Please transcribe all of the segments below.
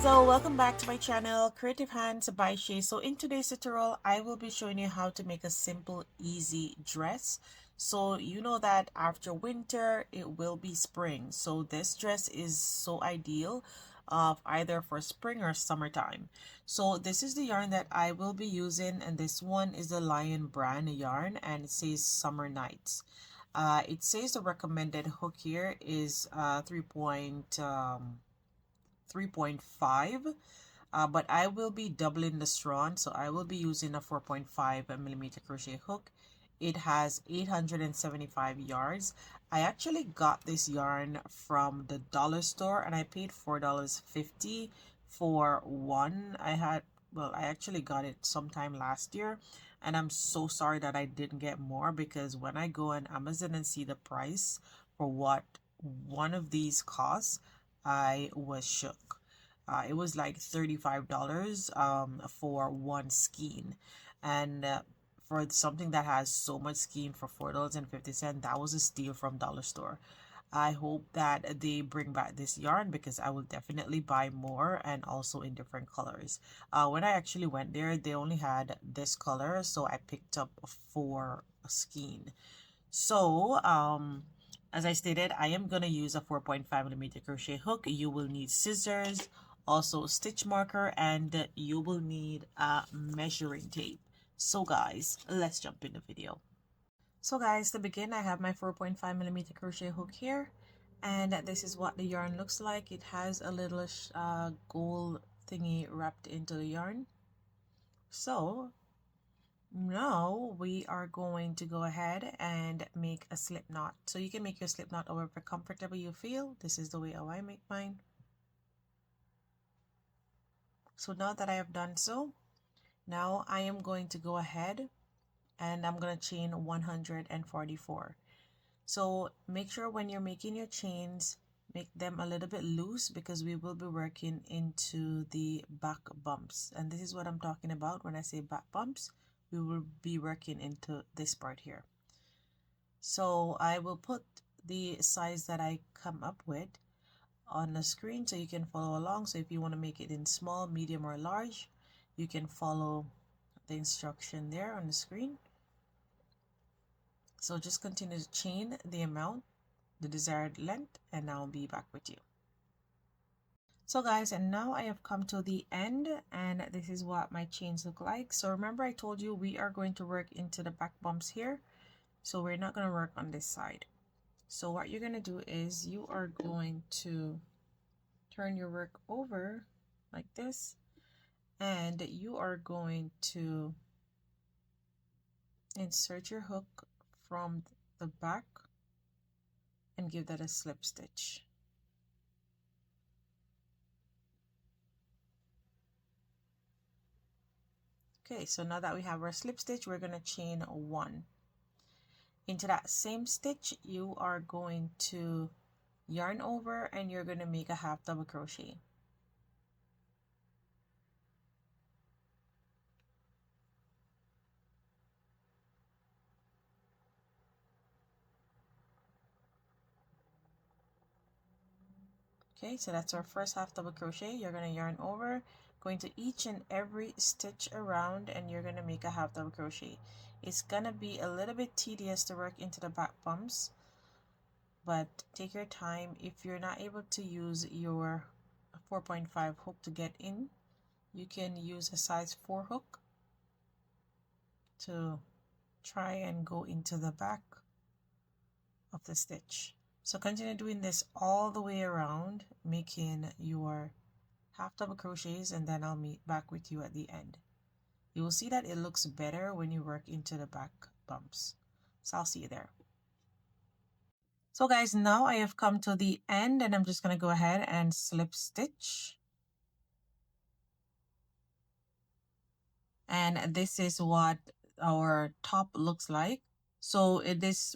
guys, welcome back to my channel, Creative Hands by Shay. So in today's tutorial, I will be showing you how to make a simple, easy dress. So you know that after winter, it will be spring. So this dress is so ideal of either for spring or summertime. So this is the yarn that I will be using, and this one is the Lion brand yarn, and it says Summer Nights. It says the recommended hook here is 3.5, but I will be doubling the strand, so I will be using a 4.5 millimeter crochet hook. It has 875 yards. I actually got this yarn from the dollar store and I paid $4.50 for one. I actually got it sometime last year, and I'm so sorry that I didn't get more, because when I go on Amazon and see the price for what one of these costs, I was shook. It was like $35 for one skein, and for something that has so much skein for $4.50, that was a steal from dollar store. I hope that they bring back this yarn, because I will definitely buy more, and also in different colors. When I actually went there, they only had this color, so I picked up 4 skein. So as I stated, I am going to use a 4.5 millimeter crochet hook. You will need scissors, also stitch marker, and you will need a measuring tape. So guys, let's jump in the video. So guys, to begin, I have my 4.5 millimeter crochet hook here, and this is what the yarn looks like. It has a little gold thingy wrapped into the yarn. So now we are going to go ahead and make a slip knot. So you can make your slip knot however comfortable you feel. This is the way how I make mine. So now that I have done so, now I am going to go ahead and I'm going to chain 144. So make sure when you're making your chains, make them a little bit loose, because we will be working into the back bumps. And this is what I'm talking about when I say back bumps. We will be working into this part here. So I will put the size that I come up with on the screen so you can follow along. So if you want to make it in small, medium, or large, you can follow the instruction there on the screen. So just continue to chain the amount, the desired length, and I'll be back with you. So guys, and now I have come to the end, and this is what my chains look like. So remember, I told you we are going to work into the back bumps here, so we're not going to work on this side. So what you're going to do is you are going to turn your work over like this, and you are going to insert your hook from the back and give that a slip stitch. Okay, so now that we have our slip stitch, we're going to chain 1. Into that same stitch, you are going to yarn over and you're going to make a half double crochet. Okay, so that's our first half double crochet. You're going to yarn over, going to each and every stitch around, and you're going to make a half double crochet. It's going to be a little bit tedious to work into the back bumps, but take your time. If you're not able to use your 4.5 hook to get in, you can use a size 4 hook to try and go into the back of the stitch. So continue doing this all the way around, making your half double crochets, and then I'll meet back with you at the end. You will see that it looks better when you work into the back bumps. So I'll see you there. So guys, now I have come to the end, and I'm just going to go ahead and slip stitch. And this is what our top looks like. So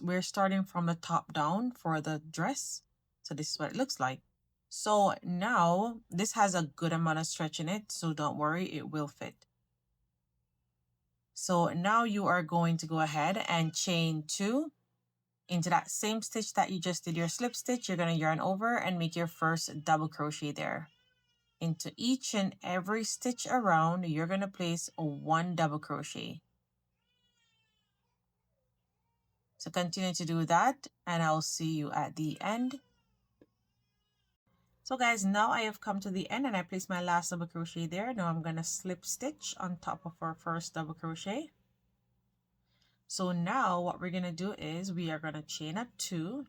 we're starting from the top down for the dress. So this is what it looks like. So now this has a good amount of stretch in it, so don't worry, it will fit. So now you are going to go ahead and chain 2 into that same stitch that you just did your slip stitch. You're going to yarn over and make your first double crochet there. Into each and every stitch around, you're going to place a 1 double crochet. So continue to do that, and I'll see you at the end. So guys, now I have come to the end and I placed my last double crochet there. Now I'm going to slip stitch on top of our first double crochet. So now what we're going to do is we are going to chain up 2.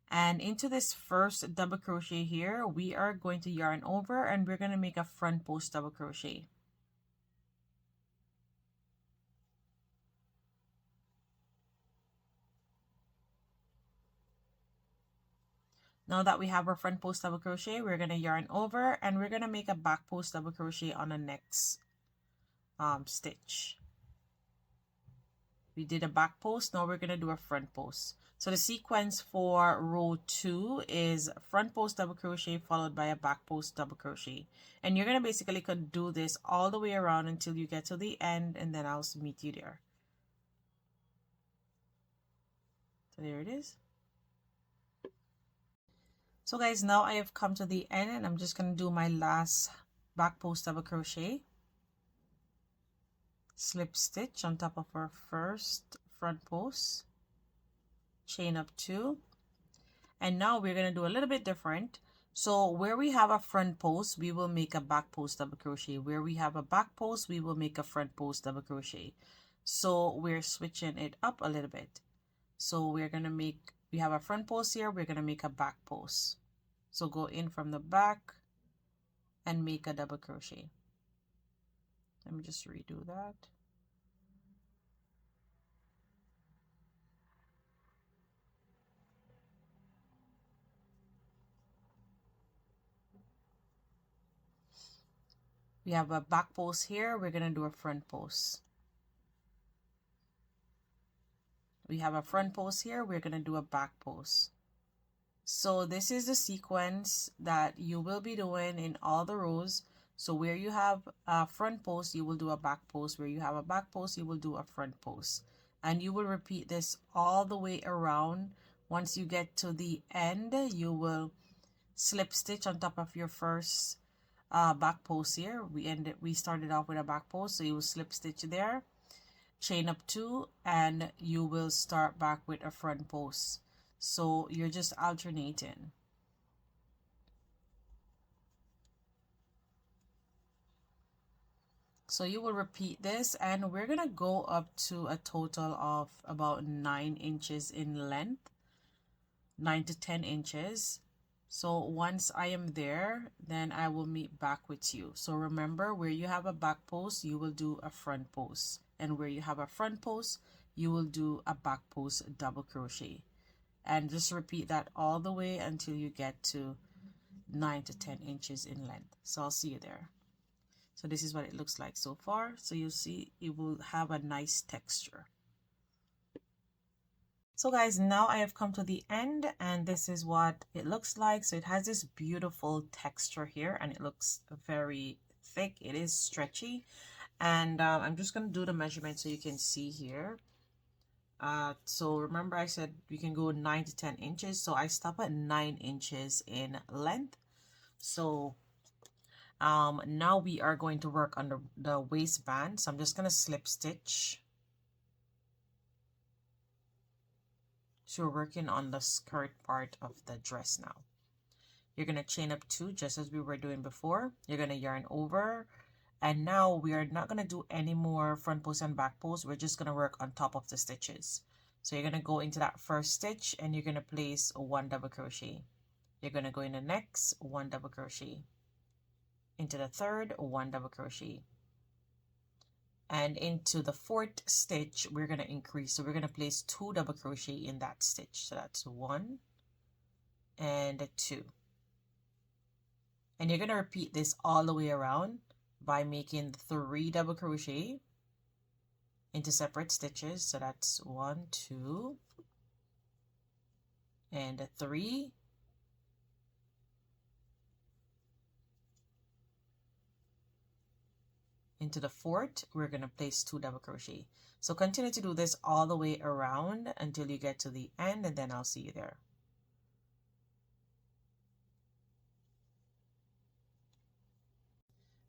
And into this first double crochet here, we are going to yarn over and we're going to make a front post double crochet. Now that we have our front post double crochet, we're going to yarn over and we're going to make a back post double crochet on the next stitch. We did a back post, now we're going to do a front post. So the sequence for row 2 is front post double crochet followed by a back post double crochet. And you're going to basically do this all the way around until you get to the end, and then I'll meet you there. So there it is. So guys, now I have come to the end and I'm just going to do my last back post double crochet. Slip stitch on top of our first front post. Chain up 2. And now we're going to do a little bit different. So where we have a front post, we will make a back post double crochet. Where we have a back post, we will make a front post double crochet. So we're switching it up a little bit. So we're going to make, we have a front post here, we're going to make a back post. So go in from the back and make a double crochet. Let me just redo that. We have a back post here, we're going to do a front post. We have a front post here, we're going to do a back post. So this is the sequence that you will be doing in all the rows. So where you have a front post, you will do a back post. Where you have a back post, you will do a front post. And you will repeat this all the way around. Once you get to the end, you will slip stitch on top of your first back post here. We started off with a back post, so you will slip stitch there, chain up 2, and you will start back with a front post. So you're just alternating. So you will repeat this, and we're gonna go up to a total of about 9 inches in length, 9 to 10 inches. So once I am there, then I will meet back with you. So remember, where you have a back post, you will do a front post, and where you have a front post, you will do a back post double crochet. And just repeat that all the way until you get to 9 to 10 inches in length. So I'll see you there. So this is what it looks like so far. So you'll see it will have a nice texture. So guys, now I have come to the end and this is what it looks like. So it has this beautiful texture here and it looks very thick. It is stretchy. And I'm just going to do the measurement so you can see here. So remember I said you can go 9 to 10 inches. So I stop at 9 inches in length. So now we are going to work on the waistband. So I'm just going to slip stitch. So we're working on the skirt part of the dress now. You're going to chain up 2 just as we were doing before. You're going to yarn over. And now we are not going to do any more front post and back post. We're just going to work on top of the stitches. So you're going to go into that first stitch and you're going to place 1 double crochet. You're going to go in the next 1 double crochet. Into the third, 1 double crochet. And into the 4th stitch, we're going to increase. So we're going to place 2 double crochet in that stitch. So that's 1 and 2. And you're going to repeat this all the way around by making 3 double crochet into separate stitches. So that's 1, 2, and 3. Into the 4th, we're going to place 2 double crochet. So continue to do this all the way around until you get to the end, and then I'll see you there. So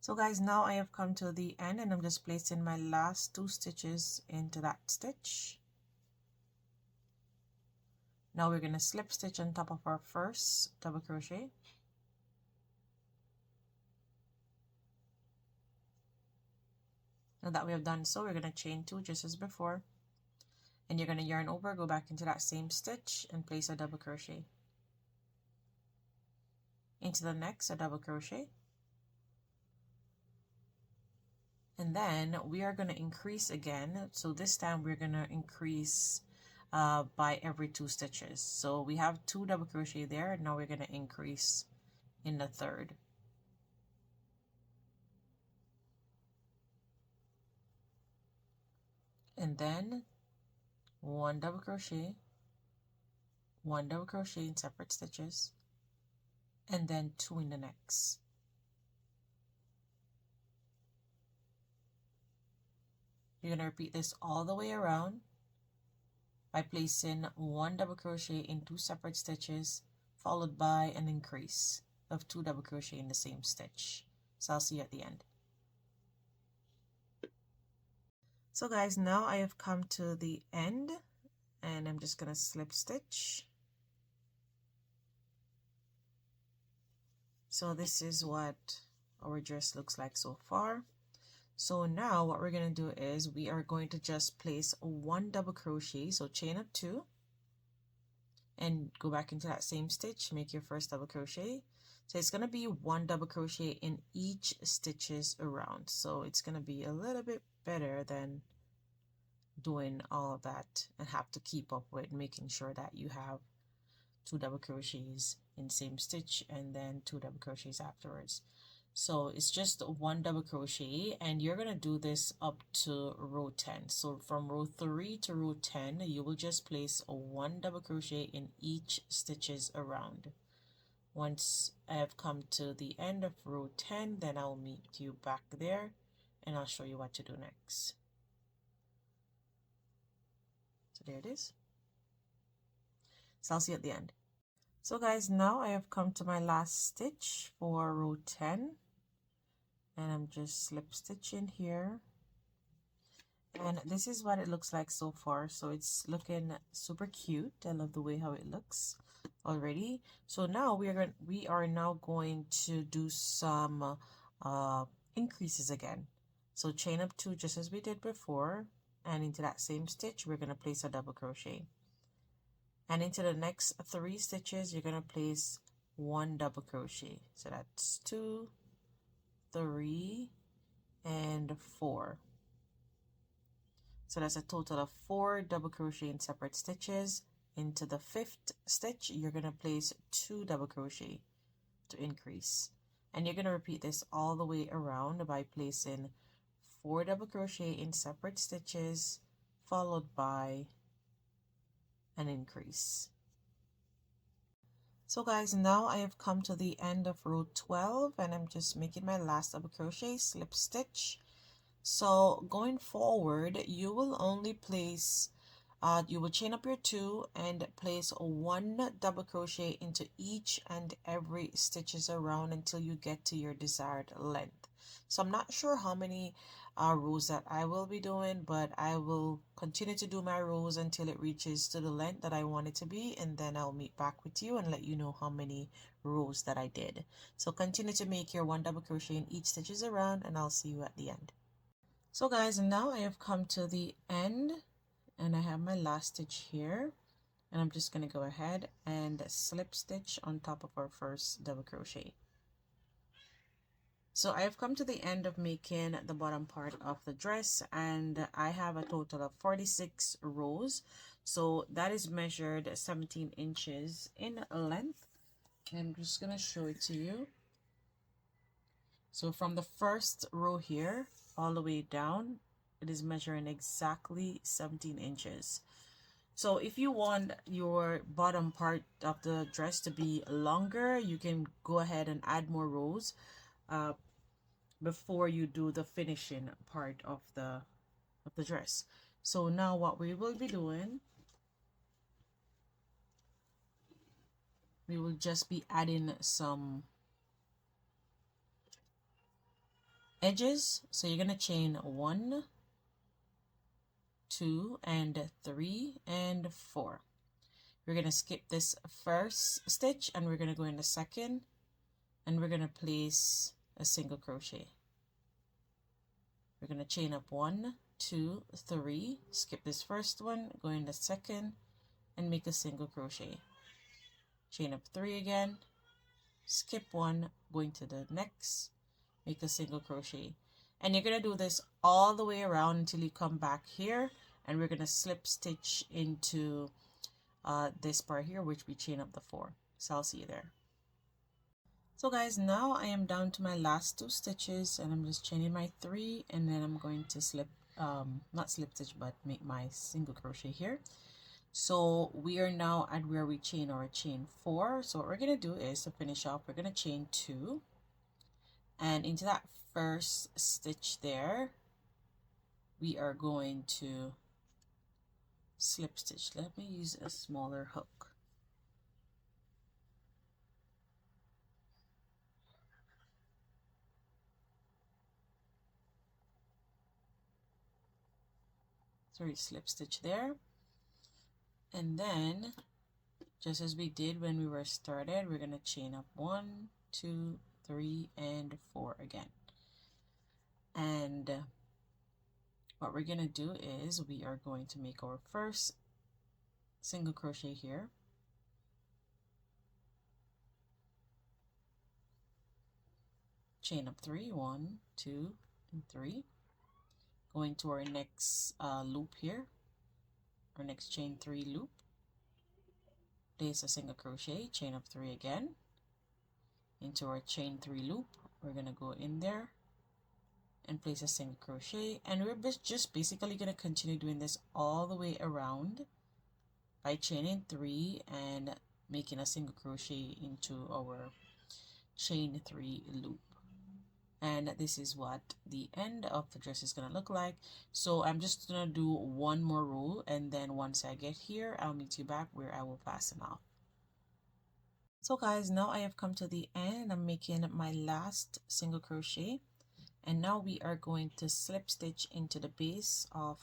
So guys, now I have come to the end and I'm just placing my last 2 stitches into that stitch. Now we're going to slip stitch on top of our first double crochet. Now that we have done so, we're going to chain 2 just as before. And you're going to yarn over, go back into that same stitch and place a double crochet. Into the next, a double crochet. And then we are going to increase again. So this time we're going to increase by every 2 stitches. So we have 2 double crochet there. Now we're going to increase in the third. And then 1 double crochet, 1 double crochet in separate stitches, and then 2 in the next. You're going to repeat this all the way around by placing 1 double crochet in 2 separate stitches, followed by an increase of 2 double crochet in the same stitch. So I'll see you at the end. So guys, now I have come to the end and I'm just going to slip stitch. So this is what our dress looks like so far. So now what we're going to do is we are going to just place 1 double crochet, so chain up 2 and go back into that same stitch, make your first double crochet. So it's going to be 1 double crochet in each stitches around. So it's going to be a little bit better than doing all of that and have to keep up with making sure that you have 2 double crochets in the same stitch and then 2 double crochets afterwards. So it's just 1 double crochet and you're going to do this up to row 10. So from row 3 to row 10 you will just place a 1 double crochet in each stitches around. Once I have come to the end of row 10, then I'll meet you back there and I'll show you what to do next. So there it is. So I'll see you at the end. So guys, now I have come to my last stitch for row 10 and I'm just slip stitching here. And this is what it looks like so far. So it's looking super cute. I love the way how it looks already. So now we are now going to do some increases again. So chain up 2 just as we did before, and into that same stitch we're going to place a double crochet. And into the next 3 stitches you're going to place 1 double crochet. So that's 2, 3, and 4. So that's a total of 4 double crochet in separate stitches. Into the 5th stitch you're going to place 2 double crochet to increase, and you're going to repeat this all the way around by placing 4 double crochet in separate stitches followed by an increase. So guys, now I have come to the end of row 12 and I'm just making my last double crochet, slip stitch. So going forward you will only place you will chain up your 2 and place 1 double crochet into each and every stitches around until you get to your desired length. So I'm not sure how many rows that I will be doing, but I will continue to do my rows until it reaches to the length that I want it to be, and then I'll meet back with you and let you know how many rows that I did. So continue to make your 1 double crochet in each stitches around and I'll see you at the end. So guys, now I have come to the end and I have my last stitch here, and I'm just going to go ahead and slip stitch on top of our first double crochet. So I have come to the end of making the bottom part of the dress, and I have a total of 46 rows. So that is measured 17 inches in length. I'm just going to show it to you. So from the first row here all the way down, it is measuring exactly 17 inches. So if you want your bottom part of the dress to be longer, you can go ahead and add more rows before you do the finishing part of the dress. So now what we will be doing, we will just be adding some edges. So you're gonna chain 1, 2, and 3, and 4. We're gonna skip this first stitch and we're gonna go in the second, and we're gonna place a single crochet. We're gonna chain up 1, 2, 3, skip this first one, go in the second, and make a single crochet. Chain up 3 again, skip 1, go into the next, make a single crochet. And you're gonna do this all the way around until you come back here, and we're gonna slip stitch into this part here, which we chain up the 4. So I'll see you there. So guys, now I am down to my last 2 stitches, and I'm just chaining my 3, and then I'm going to slip not slip stitch, but make my single crochet here. So we are now at where we chain our chain 4. So what we're gonna do is, to finish off, we're gonna chain 2, and into that first stitch there we are going to slip stitch. Let me use a smaller hook. Sorry, slip stitch there, and then just as we did when we were started, we're gonna chain up 1, 2, 3, and 4 again. And what we're gonna do is we are going to make our first single crochet here, chain up 3, 1, 2, and 3, going to our next loop here, our next chain 3 loop, place a single crochet, chain up 3 again, into our chain 3 loop. We're gonna go in there and place a single crochet, and we're just basically gonna continue doing this all the way around by chaining 3 and making a single crochet into our chain 3 loop. And this is what the end of the dress is gonna look like. So I'm just gonna do one more row, and then once I get here, I'll meet you back where I will fasten off. So guys, now I have come to the end. I'm making my last single crochet, and now we are going to slip stitch into the base of,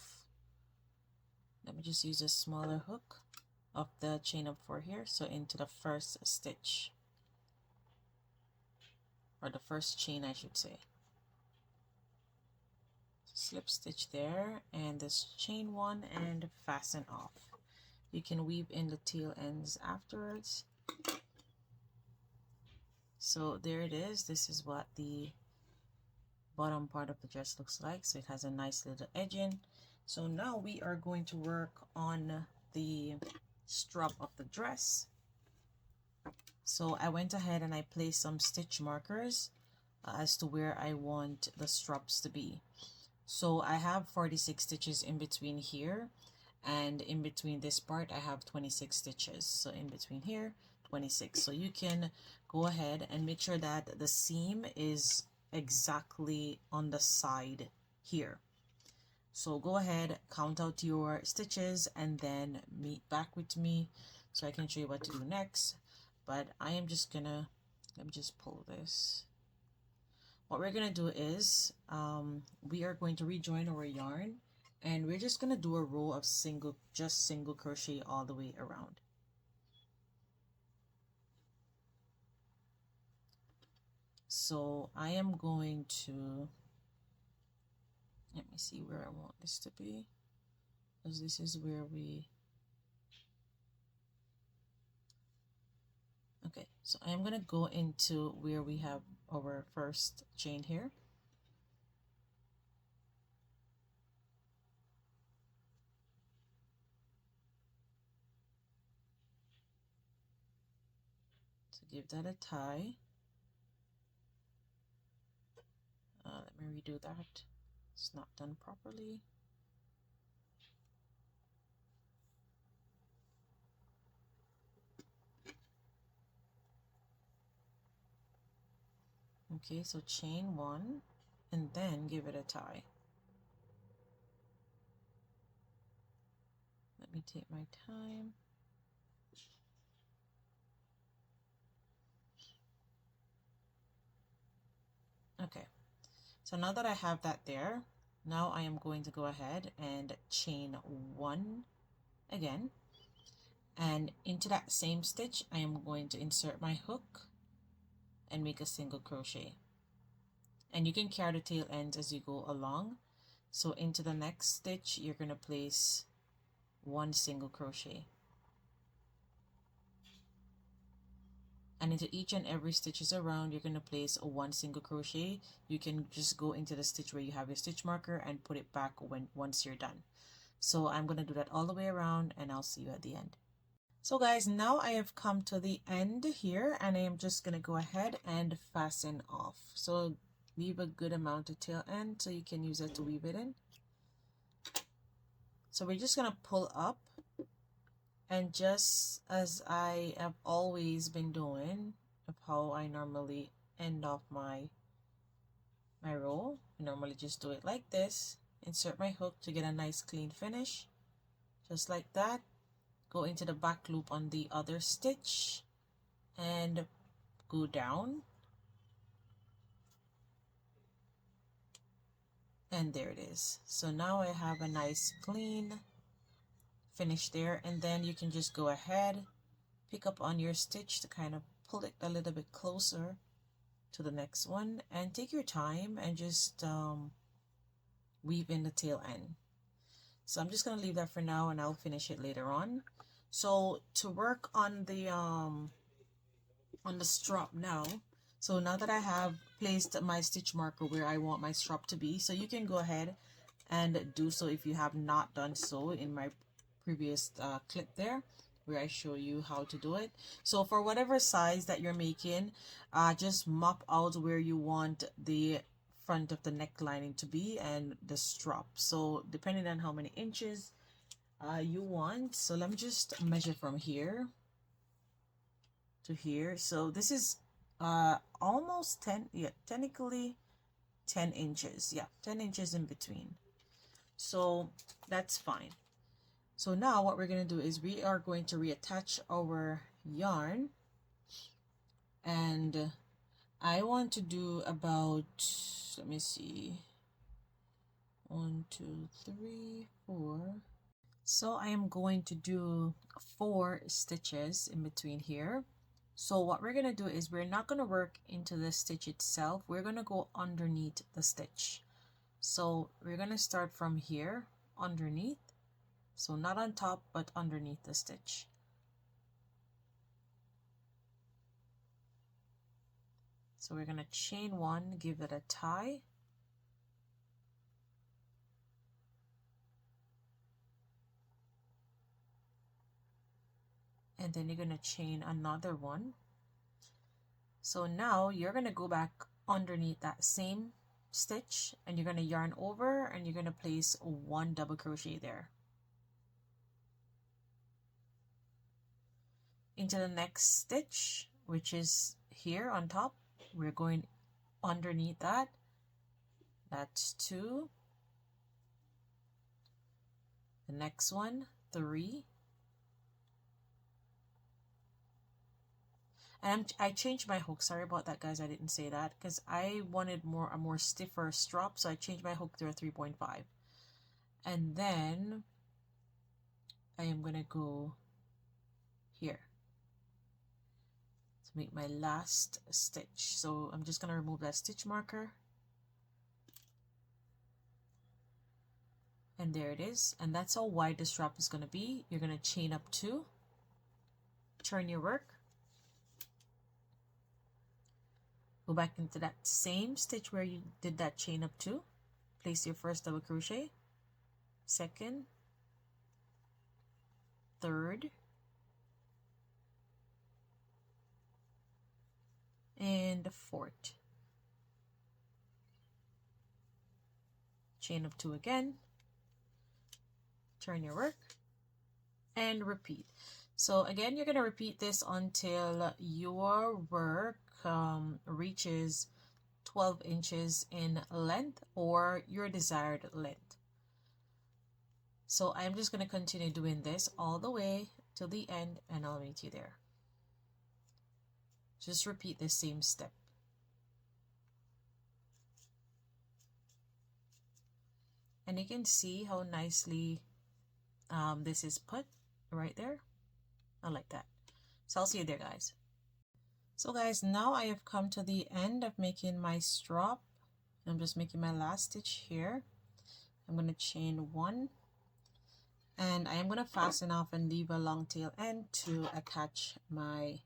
let me just use a smaller hook, of the chain up 4 here, so into the first stitch, or the first chain I should say. Slip stitch there, and this chain 1 and fasten off. You can weave in the tail ends afterwards. So there it is. This is what the bottom part of the dress looks like. So it has a nice little edging. So now we are going to work on the strap of the dress. So I went ahead and I placed some stitch markers as to where I want the straps to be. So I have 46 stitches in between here, and in between this part I have 26 stitches. So in between here, 26. So you can go ahead and make sure that the seam is exactly on the side here. So go ahead, count out your stitches, and then meet back with me so I can show you what to do next. But I am just gonna, let me just pull this. What we're gonna do is we are going to rejoin our yarn, and we're just gonna do a row of single crochet all the way around. So I am going to, let me see where I want this to be, because this is where we, okay, so I am gonna go into where we have our first chain here. So give that a tie. Let me redo that. It's not done properly. Okay, so chain 1 and then give it a tie. Let me take my time. Okay, So now that I have that there, now I am going to go ahead and chain 1 again, and into that same stitch I am going to insert my hook and make a single crochet. And you can carry the tail ends as you go along. So into the next stitch you're going to place 1 single crochet, and into each and every stitches around you're going to place a 1 single crochet. You can just go into the stitch where you have your stitch marker and put it back once you're done. So I'm going to do that all the way around, and I'll see you at the end. So guys, now I have come to the end here, and I am just going to go ahead and fasten off. So leave a good amount of tail end so you can use it to weave it in. So we're just going to pull up, and just as I have always been doing of how I normally end off my row, I normally just do it like this. Insert my hook to get a nice clean finish, just like that. Go into the back loop on the other stitch and go down, and there it is. So now I have a nice clean finish there, and then you can just go ahead, pick up on your stitch to kind of pull it a little bit closer to the next one, and take your time and just weave in the tail end. So I'm just going to leave that for now, and I'll finish it later on. So to work on the strap now, so now that I have placed my stitch marker where I want my strap to be, so you can go ahead and do so if you have not done so in my previous clip there where I show you how to do it. So for whatever size that you're making, just map out where you want the front of the necklining to be and the strap. So depending on how many inches you want, so let me just measure from here to here. So this is almost 10, yeah, technically 10 inches, yeah, 10 inches in between, so that's fine. So now what we're going to do is we are going to reattach our yarn, and I want to do about, let me see, 1 2 3 4. So I am going to do 4 stitches in between here. So what we're going to do is we're not going to work into the stitch itself, we're going to go underneath the stitch. So we're going to start from here underneath, so not on top but underneath the stitch. So we're going to chain 1, give it a tie, and then you're going to chain another 1. So now you're going to go back underneath that same stitch, and you're going to yarn over, and you're going to place 1 double crochet there. Into the next stitch, which is here on top, we're going underneath that. That's 2. The next one, 3. And I changed my hook. Sorry about that, guys. I didn't say that because I wanted a more stiffer strap, so I changed my hook to a 3.5. And then I am gonna go here to make my last stitch. So I'm just gonna remove that stitch marker, and there it is. And that's how wide the strap is gonna be. You're gonna chain up 2, turn your work, go back into that same stitch where you did that chain up 2, place your first double crochet, second, third, and fourth. Chain up 2 again, turn your work, and repeat. So again, you're going to repeat this until your work reaches 12 inches in length or your desired length. So I'm just going to continue doing this all the way till the end, and I'll meet you there. Just repeat the same step. And you can see how nicely this is put right there. I like that. So I'll see you there, guys. So guys, now I have come to the end of making my strap. I'm just making my last stitch here. I'm going to chain 1, and I am going to fasten off and leave a long tail end to attach my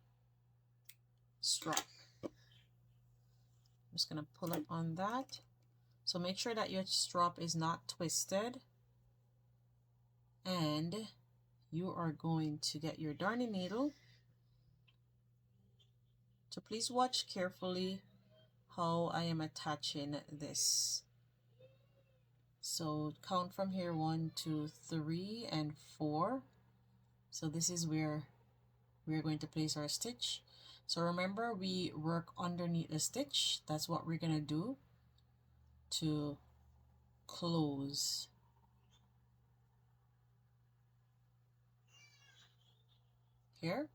strap. I'm just going to pull up on that. So make sure that your strap is not twisted, and you are going to get your darning needle. So please watch carefully how I am attaching this. So count from here, 1, 2, 3, and 4. So this is where we're going to place our stitch. So remember, we work underneath the stitch. That's what we're going to do to close. Here.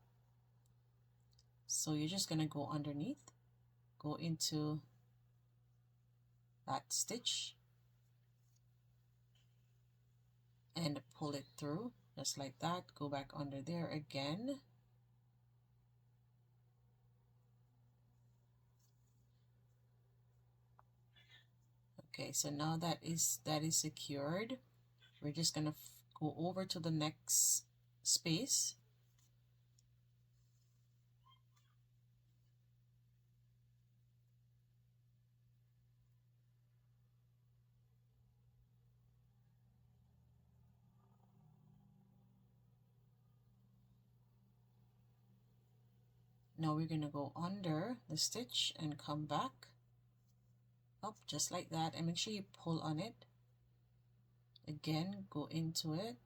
So you're just going to go underneath, go into that stitch, and pull it through just like that. Go back under there again. Okay, so now that is secured, we're just gonna go over to the next space. Now we're gonna go under the stitch and come back up just like that, and make sure you pull on it. Again, go into it.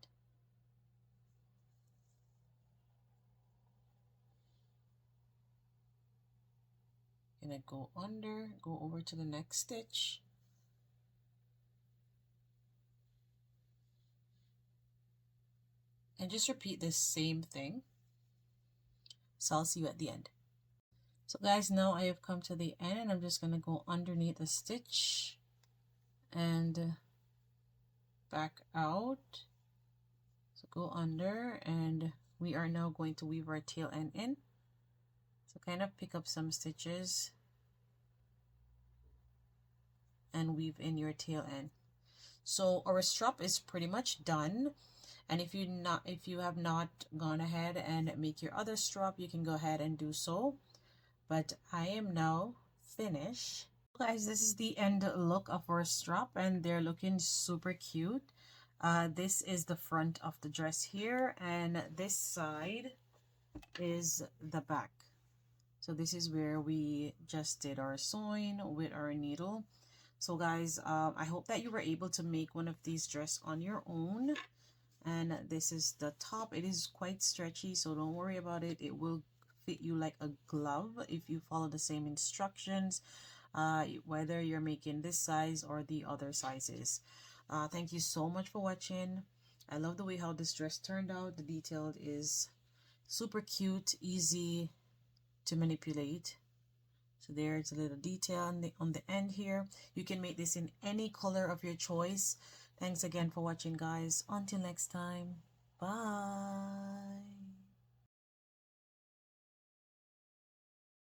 Gonna go under, go over to the next stitch. And just repeat the same thing. So I'll see you at the end. So guys, now I have come to the end, and I'm just gonna go underneath the stitch and back out. So go under, and we are now going to weave our tail end in. So kind of pick up some stitches and weave in your tail end. So our strap is pretty much done. And if you have not gone ahead and make your other strap, you can go ahead and do so. But I am now finished. Guys, this is the end look of our strap, and they're looking super cute. This is the front of the dress here, and this side is the back. So this is where we just did our sewing with our needle. So guys, I hope that you were able to make one of these dresses on your own. And this is the top. It is quite stretchy, so don't worry about it. It will fit you like a glove if you follow the same instructions, whether you're making this size or the other sizes. Thank you so much for watching. I love the way how this dress turned out. The detail is super cute, easy to manipulate. So there's a little detail on the end here. You can make this in any color of your choice. Thanks again for watching, guys. Until next time. Bye.